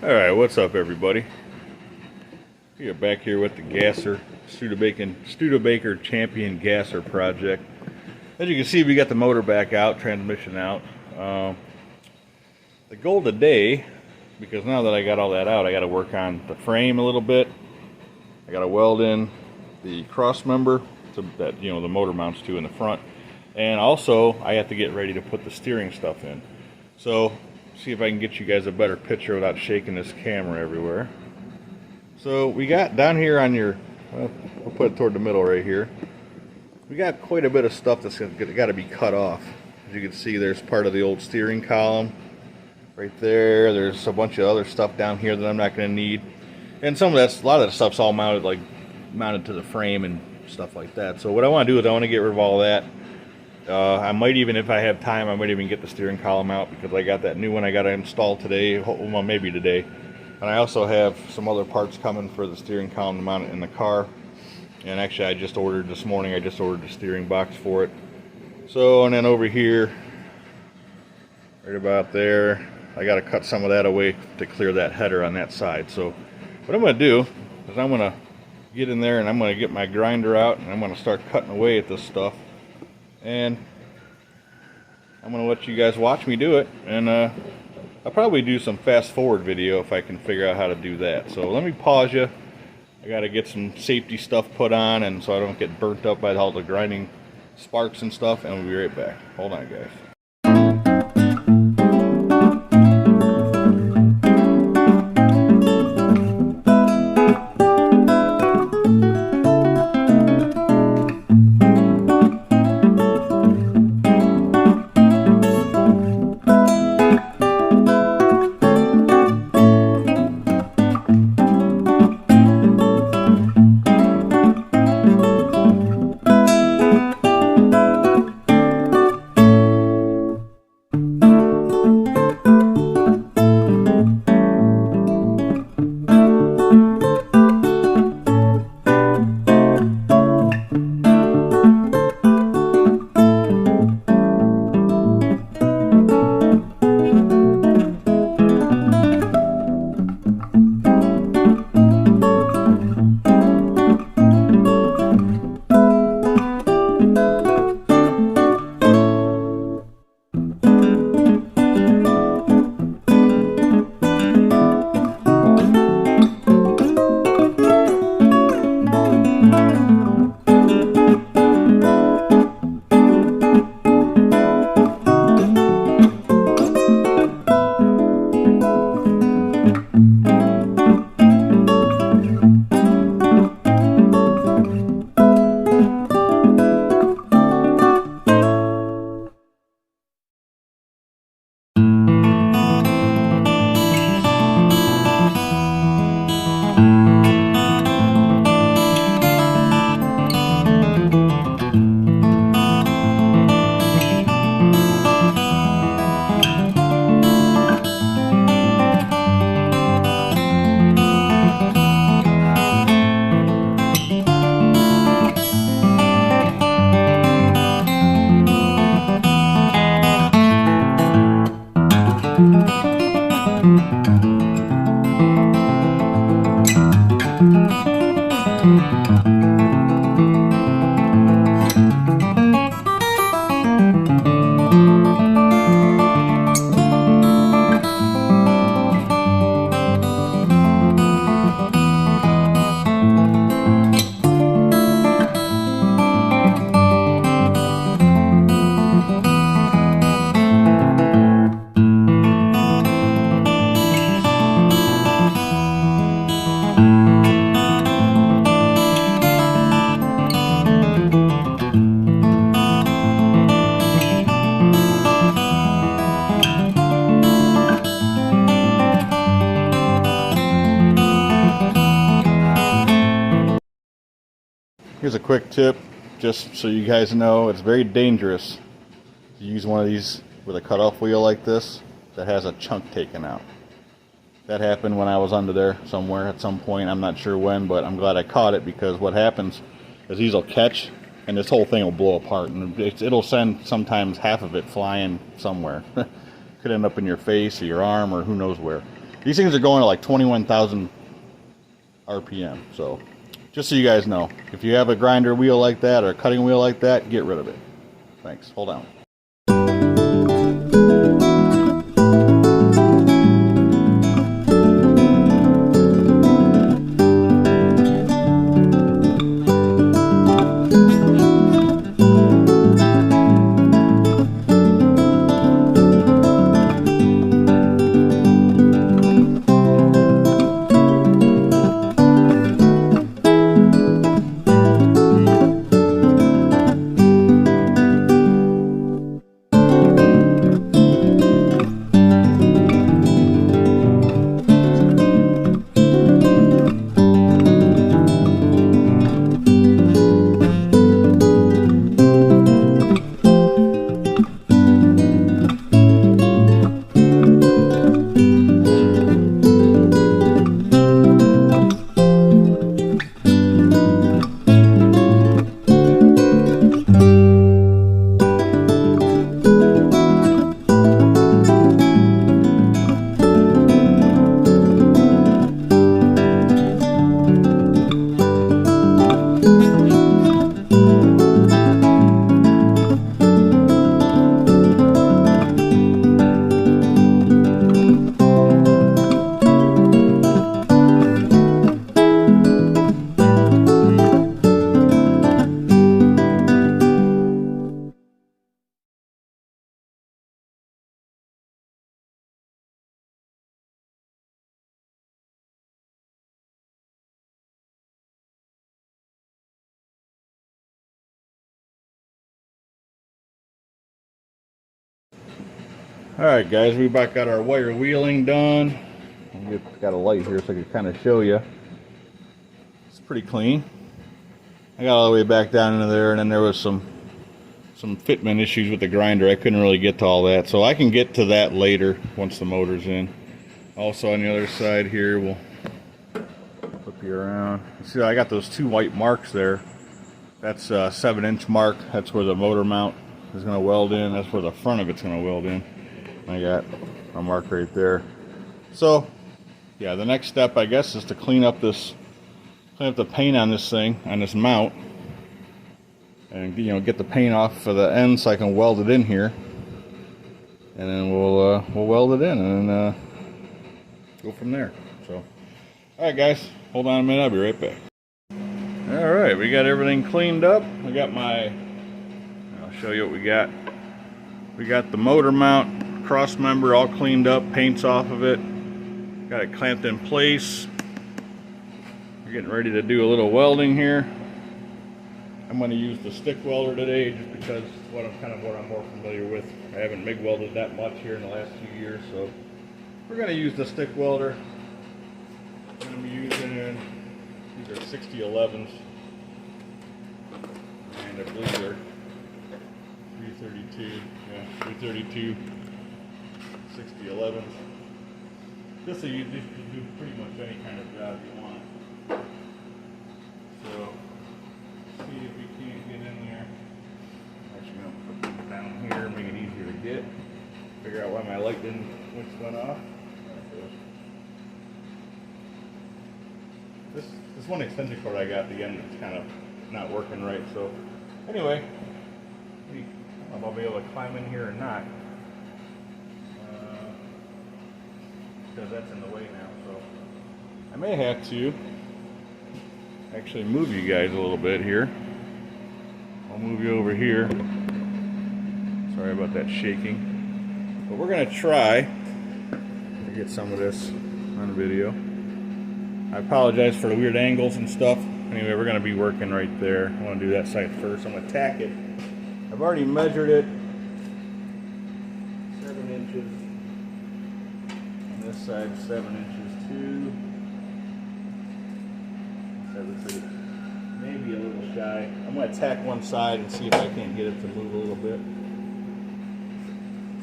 Alright, what's up everybody? We are back here with the gasser, Studebaker Champion Gasser project. As you can see, we got the motor back out, transmission out. The goal today, because now that I got all that out, I got to work on the frame a little bit. I got to weld in the cross member that the motor mounts to in the front, and also I have to get ready to put the steering stuff in. So see if I can get you guys a better picture without shaking this camera everywhere. So we got down here on your, we'll put it toward the middle right here. We got quite a bit of stuff that's got to be cut off. As you can see, there's part of the old steering column right there. There's a bunch of other stuff down here that I'm not going to need, and some of that's, a lot of that stuff's all mounted to the frame and stuff like that. So what I want to do is I want to get rid of all that. I might even, if I have time, I might even get the steering column out, because I got that new one I got to install today, well maybe today. And I also have some other parts coming for the steering column to mount it in the car. And actually I just ordered this morning, I just ordered the steering box for it. So, and then over here, right about there, I got to cut some of that away to clear that header on that side. So what I'm going to do is I'm going to get in there and I'm going to get my grinder out and I'm going to start cutting away at this stuff. And I'm going to let you guys watch me do it, and I'll probably do some fast forward video if I can figure out how to do that. So let me pause you. I got to get some safety stuff put on, and so I don't get burnt up by all the grinding sparks and stuff, and we'll be right back. Hold on guys. Here's a quick tip, just so you guys know, it's very dangerous to use one of these with a cutoff wheel like this that has a chunk taken out. That happened when I was under there somewhere at some point. I'm not sure when, but I'm glad I caught it, because what happens is these will catch and this whole thing will blow apart, and it'll send sometimes half of it flying somewhere. Could end up in your face or your arm or who knows where. These things are going to like 21,000 RPM. So just so you guys know, if you have a grinder wheel like that or a cutting wheel like that, get rid of it. Thanks. Hold on. Alright guys, we about got our wire wheeling done. Got a light here so I can kind of show you. It's pretty clean. I got all the way back down into there, and then there was some fitment issues with the grinder. I couldn't really get to all that, so I can get to that later once the motor's in. Also on the other side here, we'll flip you around. See, I got those two white marks there. That's a 7-inch mark. That's where the motor mount is going to weld in. That's where the front of it's going to weld in. I got a mark right there. So yeah, the next step I guess is to clean up the paint on this thing, on this mount, and get the paint off for the end so I can weld it in here, and then we'll weld it in and then go from there. So alright guys, hold on a minute, I'll be right back. Alright, we got everything cleaned up. I'll show you what we got. We got the motor mount cross member all cleaned up, paint's off of it, got it clamped in place. We're getting ready to do a little welding here. I'm going to use the stick welder today just because it's what I'm more familiar with. I haven't MIG welded that much here in the last few years, so we're going to use the stick welder. I'm going to be using, these are 6011s, and I believe they're 332, yeah, 332 6011s. This will you do pretty much any kind of job you want. So, see if we can't get in there. Actually, I'm going to put them down here, make it easier to get. Figure out why my light switch went off. This one extension cord I got at the end is kind of not working right. So, anyway, I don't know if I'll be able to climb in here or not. Because that's in the way now, so I may have to actually move you guys a little bit here. I'll move you over here. Sorry about that shaking. But we're going to try to get some of this on video. I apologize for the weird angles and stuff. Anyway, we're going to be working right there. I want to do that side first. I'm going to tack it. I've already measured it. 7 inches. This side 7 inches too. That looks like it's maybe a little shy. I'm going to tack one side and see if I can't get it to move a little bit.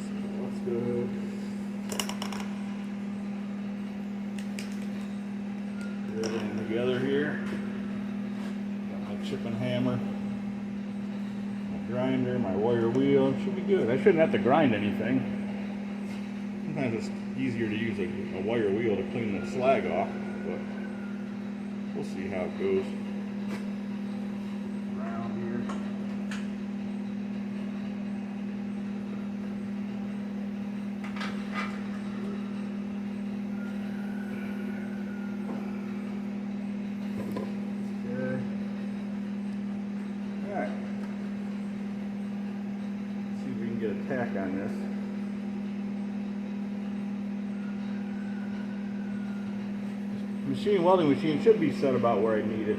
So let's go. Get everything together here. Got my chip and hammer, my grinder, my wire wheel. It should be good. I shouldn't have to grind anything. Sometimes it's easier to use a wire wheel to clean the slag off, but we'll see how it goes. Around here. Okay. All right. Let's see if we can get a tack on this. Welding machine should be set about where I need it.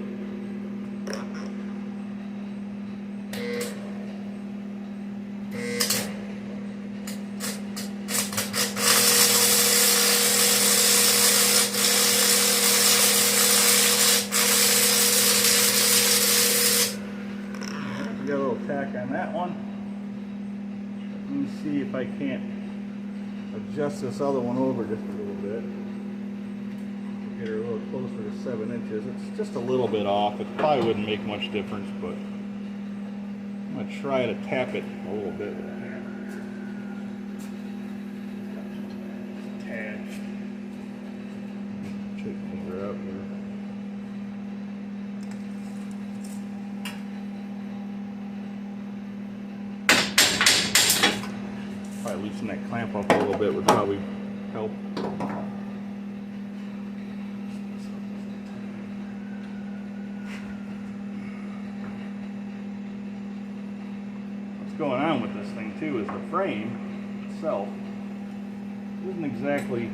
We got a little tack on that one. Let me see if I can't adjust this other one over just a little bit. Get her a little closer to 7 inches. It's just a little bit off. It probably wouldn't make much difference, but I'm going to try to tap it a little bit with a hammer. Tad. Check her out here. Probably loosen that clamp up a little bit would probably help. Going on with this thing too is the frame itself isn't exactly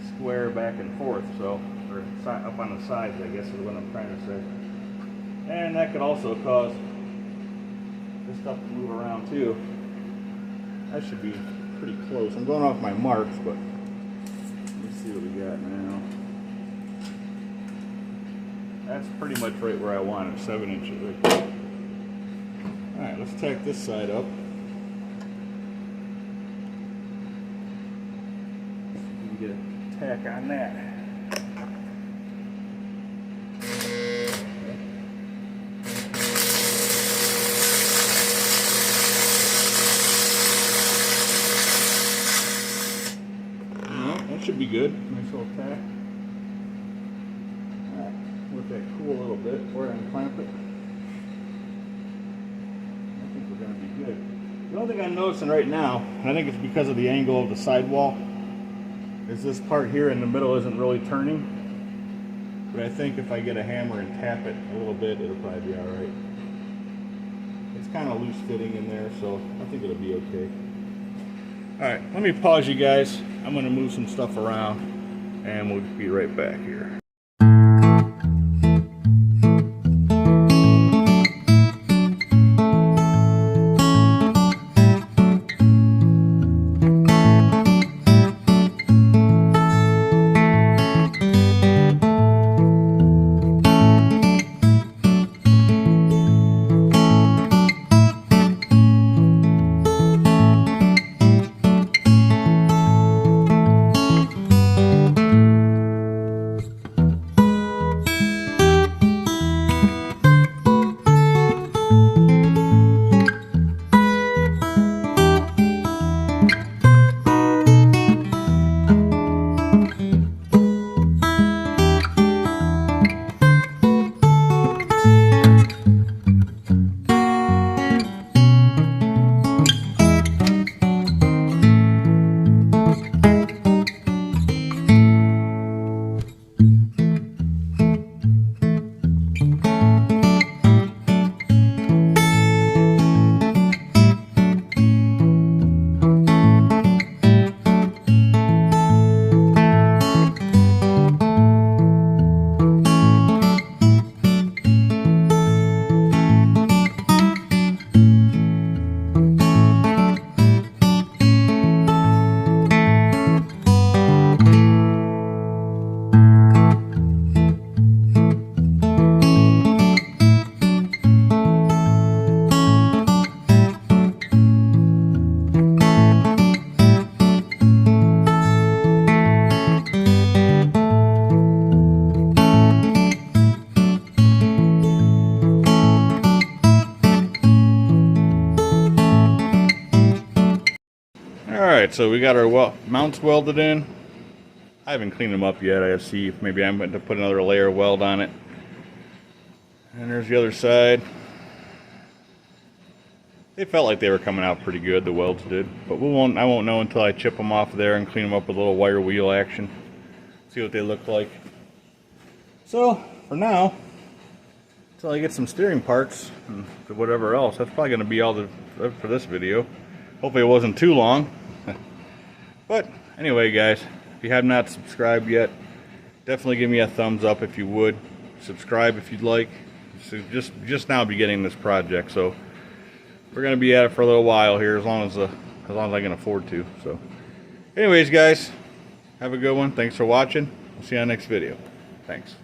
square back and forth, so, or up on the sides, I guess is what I'm trying to say. And that could also cause this stuff to move around too. That should be pretty close. I'm going off my marks, but let's see what we got now. That's pretty much right where I want it, 7 inches right there. Alright, let's tack this side up. See if we can get a tack on that. That should be good. Nice little tack. Alright, let that cool a little bit before I unclamp it. Going to be good. The only thing I'm noticing right now, and I think it's because of the angle of the sidewall, is this part here in the middle isn't really turning. But I think if I get a hammer and tap it a little bit, it'll probably be alright. It's kind of loose fitting in there, so I think it'll be okay. Alright, let me pause you guys. I'm going to move some stuff around, and we'll be right back here. Alright, so we got our mounts welded in. I haven't cleaned them up yet. I gotta see if maybe I'm going to put another layer of weld on it. And there's the other side. They felt like they were coming out pretty good, the welds did. But I won't know until I chip them off there and clean them up with a little wire wheel action. See what they look like. So, for now, until I get some steering parts and whatever else, that's probably going to be all for this video. Hopefully it wasn't too long. But anyway, guys, if you have not subscribed yet, definitely give me a thumbs up if you would. Subscribe if you'd like. So just now beginning this project, so we're going to be at it for a little while here, as long as I can afford to. So, anyways, guys, have a good one. Thanks for watching. We'll see you on the next video. Thanks.